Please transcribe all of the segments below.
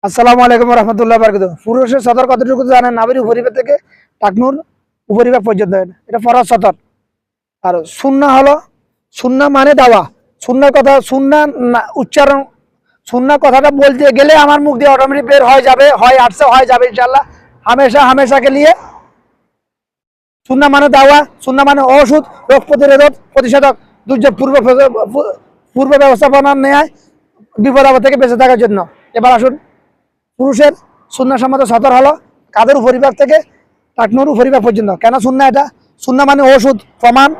আসসালামু আলাইকুম রহমতুল্লাহ বারকাতুহু। পুরুষের সতর কতটুকু জানেন? নাভির উপরিভাগ থেকে টাকনুর উপরিভাগ পর্যন্ত, এটা ফরজ সতর। আর সুন্নাহ হলো, সুন্নাহ মানে দাওয়া। সুন্নাহ কথা, সুন্নাহ উচ্চারণ, সুন্নাহ কথাটা বলতে গেলে আমার মুখ দিয়ে অটোমেটিক বের হয়ে যাবে, হয় আসছে, হয় যাবে ইনশাআল্লাহ, হামেশা হামেশাকে নিয়ে। সুন্নাহ মানে দাওয়া, সুন্নাহ মানে ওষুধ, রোগ প্রতিরোধক, প্রতিষেধক, দুর্যোগ পূর্ব ব্যবস্থাপনা নেয় বিপদ আপদ থেকে বেঁচে থাকার জন্য। এবার আসুন, পুরুষের সুন্নাহ সম্মত সতর হলো কাদের উপরিভাগ থেকে টাকনুর উপরিভাগ পর্যন্ত। কেন সুন্নাহ? এটা সুন্নাহ মানে ওষুধ, প্রমাণ,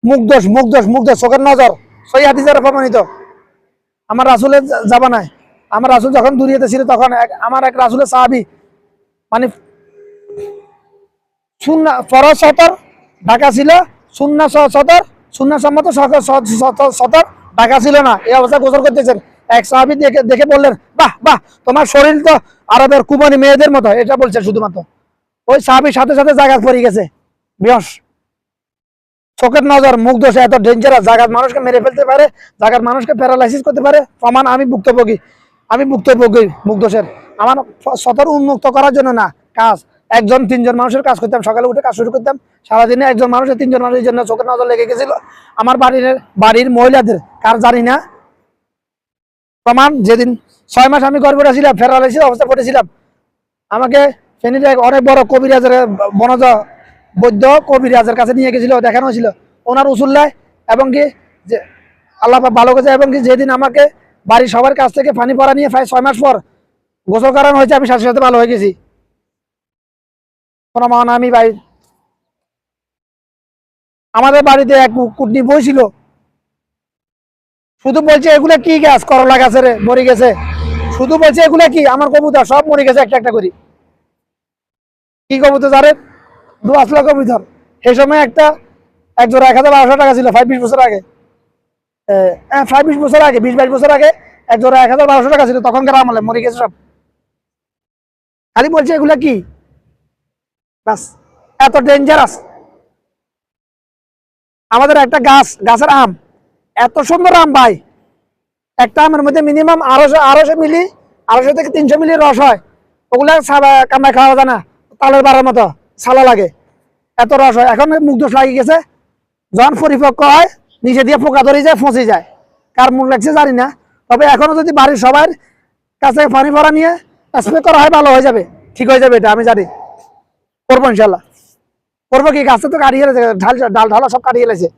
মুখ দোষ, চোখের নজর, সহিহ হাদিসে প্রমাণিত। আমার রাসূলের জামানায়, আমার রাসূল যখন দুনিয়াতে ছিল তখন আমার এক রাসূলের সাহাবী, মানে সুন্নাহ ফরজ সতর ঢাকা ছিল, সুন্নাহ সতর, সুন্নাহ সম্মত সতর ঢাকা ছিল না। এই অবস্থা গোসল করতেছেন। এক সাহাবী দেখে দেখে বললেন, বাহ বাহ, তোমার শরীর তো আরবের কুমারী মেয়েদের মতো। এটা বলছেন শুধুমাত্র। ওই সাহাবীর সাথে সাথে জায়গা পড়ে গেছে বিহস। চোখের নজর, মুখ দোষ এত ডেঞ্জারাস, জায়গার মানুষকে মেরে ফেলতে পারে, জায়গার মানুষকে প্যারালাইসিস করতে পারে। প্রমাণ আমি ভুক্তভোগী, মুখ দোষের। আমার সতর উন্মুক্ত করার জন্য না, কাজ একজন তিনজন মানুষের কাজ করতাম, সকালে উঠে কাজ শুরু করতাম, সারাদিনে একজন মানুষের তিনজন মানুষের জন্য চোখের নজর লেগে গেছিল। আমার বাড়ির মহিলাদের কার জানি না। প্রমাণ, যেদিন 6 মাস আমি গর্ভে ছিলাম, প্যারালাইসিস অবস্থা পড়েছিলাম, আমাকে ফেনীতে অনেক বড় কবিরাজের, বনজ বৈদ্য কবিরাজের কাছে নিয়ে গেছিল, দেখানো হয়েছিল ওনার উসুল্লায়। এবং কি যে আল্লাহ ভালো করেছে, এবং কি যেদিন আমাকে বাড়ির সবার কাছ থেকে পানি পড়া নিয়ে প্রায় 6 মাস পর গোসল করানো হয়েছে, আমি সাথে সাথে ভালো হয়ে গেছি। প্রমাণ আমি ভাই, আমাদের বাড়িতে এক কুটনি বই ছিল, শুধু বলছে এগুলা কি গাছ, করলা গাছের মরে গেছে, শুধু বলছে এগুলা কি, আমার কবুতর সব মরে গেছে একটা একটা করি। কি কবুতর জানেন? দোয়াশলা কবুতর। সেই সময় এক জোড়া 1,1200 টাকা ছিল, 5-20 বছর আগে। 5-20 বছর আগে, 20-22 বছর আগে এক জোড়া 1,1200 টাকা ছিল, তখনকার আমলে মরে গেছে সব। খালি বলছে এগুলা কি, বাস। এত ডেঞ্জারাস। আমাদের একটা গাছের আম, এত সুন্দর আম ভাই, একটা আমের মধ্যে মিনিমাম 250 মিলি, 250 থেকে 300 মিলি রস হয়। ওগুলা কামড়ায় খাওয়া যায় না, তালের বাড়ার মতো ছালা লাগে, এত রস হয়। এখন মুখ দোষ লাগিয়ে গেছে, যখন পরিপক্ক হয় নিচে দিয়ে পোকা ধরে যায়, ফসে যায়। কার মুখ লাগছে জানি না, তবে এখনো যদি বাড়ির সবার কাছে পানি ভরা নিয়ে স্প্রে করা হয়, ভালো হয়ে যাবে, ঠিক হয়ে যাবে। এটা আমি জানি, করবো ইনশাল্লাহ। করবো কি, গাছটা তো কাটিয়ে গেছে, ডাল ঢালা সব কাটিয়ে গেছে।